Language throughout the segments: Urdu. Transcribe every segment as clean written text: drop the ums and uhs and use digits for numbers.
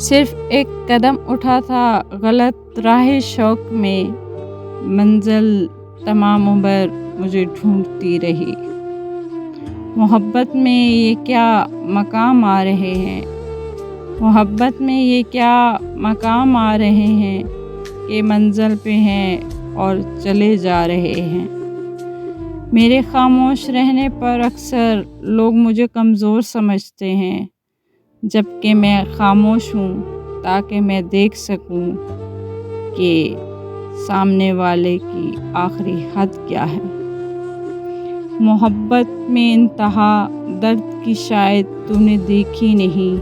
صرف ایک قدم اٹھا تھا غلط راہ شوق میں، منزل تمام عمر مجھے ڈھونڈتی رہی۔ محبت میں یہ کیا مقام آ رہے ہیں، محبت میں یہ کیا مقام آ رہے ہیں کہ منزل پہ ہیں اور چلے جا رہے ہیں۔ میرے خاموش رہنے پر اکثر لوگ مجھے کمزور سمجھتے ہیں، جبکہ میں خاموش ہوں تاکہ میں دیکھ سکوں کہ سامنے والے کی آخری حد کیا ہے۔ محبت میں انتہا درد کی شاید تو نے دیکھی نہیں،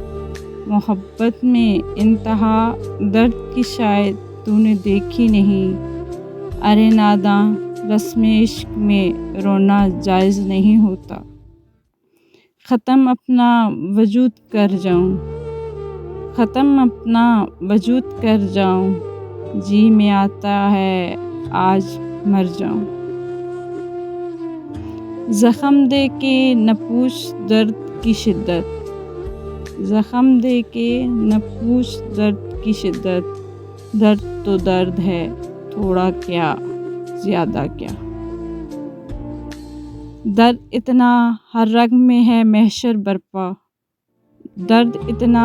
محبت میں انتہا درد کی شاید تو نے دیکھی نہیں۔ ارے ناداں، رسم عشق میں رونا جائز نہیں ہوتا۔ ختم اپنا وجود کر جاؤں، ختم اپنا وجود کر جاؤں، جی میں آتا ہے آج مر جاؤں۔ زخم دے کے نہ پوچھ درد کی شدت، زخم دے کے نہ پوچھ درد کی شدت، درد تو درد ہے، تھوڑا کیا زیادہ کیا۔ درد اتنا ہر رگ میں ہے محشر برپا، درد اتنا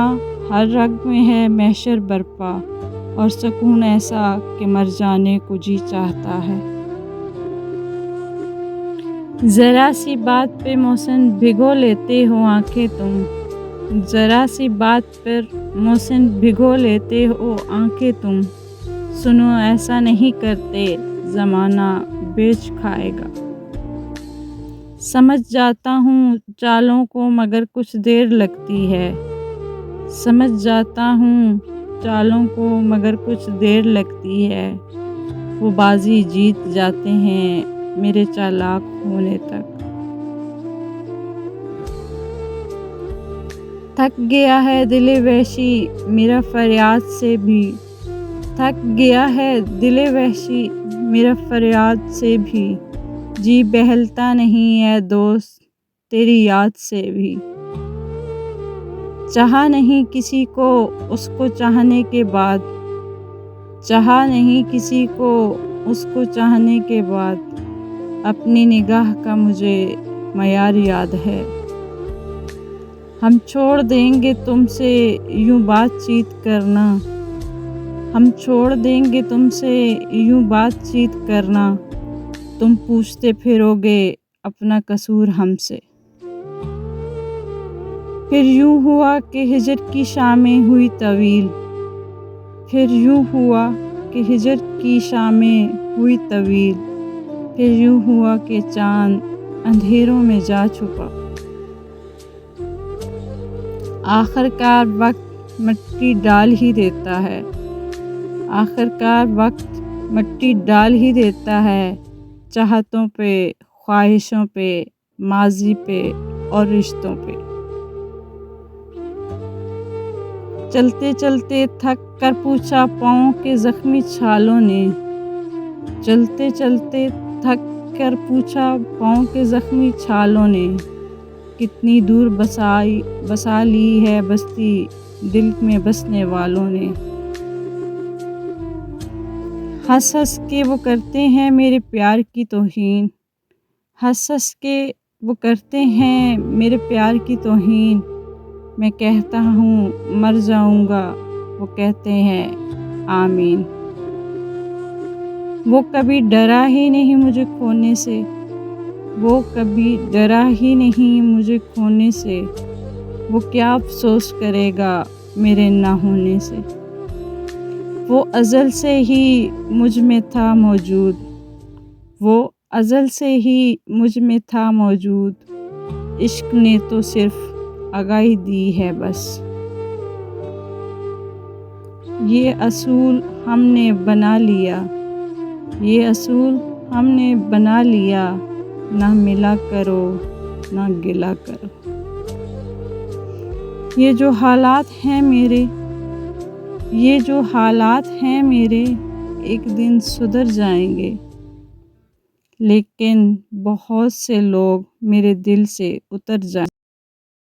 ہر رگ میں ہے محشر برپا، اور سکون ایسا کہ مر جانے کو جی چاہتا ہے۔ ذرا سی بات پہ محسن بھگو لیتے ہو آنکھیں تم، ذرا سی بات پر محسن بھگو لیتے ہو آنکھیں تم، سنو ایسا نہیں کرتے زمانہ بیچ کھائے گا۔ سمجھ جاتا ہوں چالوں کو مگر کچھ دیر لگتی ہے، سمجھ جاتا ہوں چالوں کو مگر کچھ دیر لگتی ہے، وہ بازی جیت جاتے ہیں میرے چالاک ہونے تک۔ تھک گیا ہے دل وحشی میرا فریاد سے بھی، تھک گیا ہے دل وحشی میرا فریاد سے بھی، جی بہلتا نہیں ہے دوست تیری یاد سے بھی۔ چاہا نہیں کسی کو اس کو چاہنے کے بعد، چاہا نہیں کسی کو اس کو چاہنے کے بعد، اپنی نگاہ کا مجھے معیار یاد ہے۔ ہم چھوڑ دیں گے تم سے یوں بات چیت کرنا، ہم چھوڑ دیں گے تم سے یوں بات چیت کرنا، تم پوچھتے پھرو گے اپنا قصور ہم سے۔ پھر یوں ہوا کہ ہجر کی شامیں ہوئی طویل، پھر یوں ہوا کہ ہجر کی شامیں ہوئی طویل، پھر یوں ہوا کہ چاند اندھیروں میں جا چھپا۔ آخر کار وقت مٹی ڈال ہی دیتا ہے، آخر کار وقت مٹی ڈال ہی دیتا ہے، چاہتوں پہ، خواہشوں پہ، ماضی پہ اور رشتوں پہ۔ چلتے چلتے تھک کر پوچھا پاؤں کے زخمی چھالوں نے، چلتے چلتے تھک کر پوچھا پاؤں کے زخمی چھالوں نے، کتنی دور بسا لی ہے بستی دل میں بسنے والوں نے۔ ہنس ہنس کے وہ کرتے ہیں میرے پیار کی توہین، ہنس ہنس کے وہ کرتے ہیں میرے پیار کی توہین، میں کہتا ہوں مر جاؤں گا، وہ کہتے ہیں آمین۔ وہ کبھی ڈرا ہی نہیں مجھے کھونے سے، وہ کبھی ڈرا ہی نہیں مجھے کھونے سے، وہ کیا افسوس کرے گا میرے نہ ہونے سے۔ وہ ازل سے ہی مجھ میں تھا موجود، وہ ازل سے ہی مجھ میں تھا موجود، عشق نے تو صرف آگاہی دی ہے بس۔ یہ اصول ہم نے بنا لیا، یہ اصول ہم نے بنا لیا، نہ ملا کرو نہ گلا کرو۔ یہ جو حالات ہیں میرے، یہ جو حالات ہیں میرے، ایک دن سدھر جائیں گے، لیکن بہت سے لوگ میرے دل سے اتر جائیں گے۔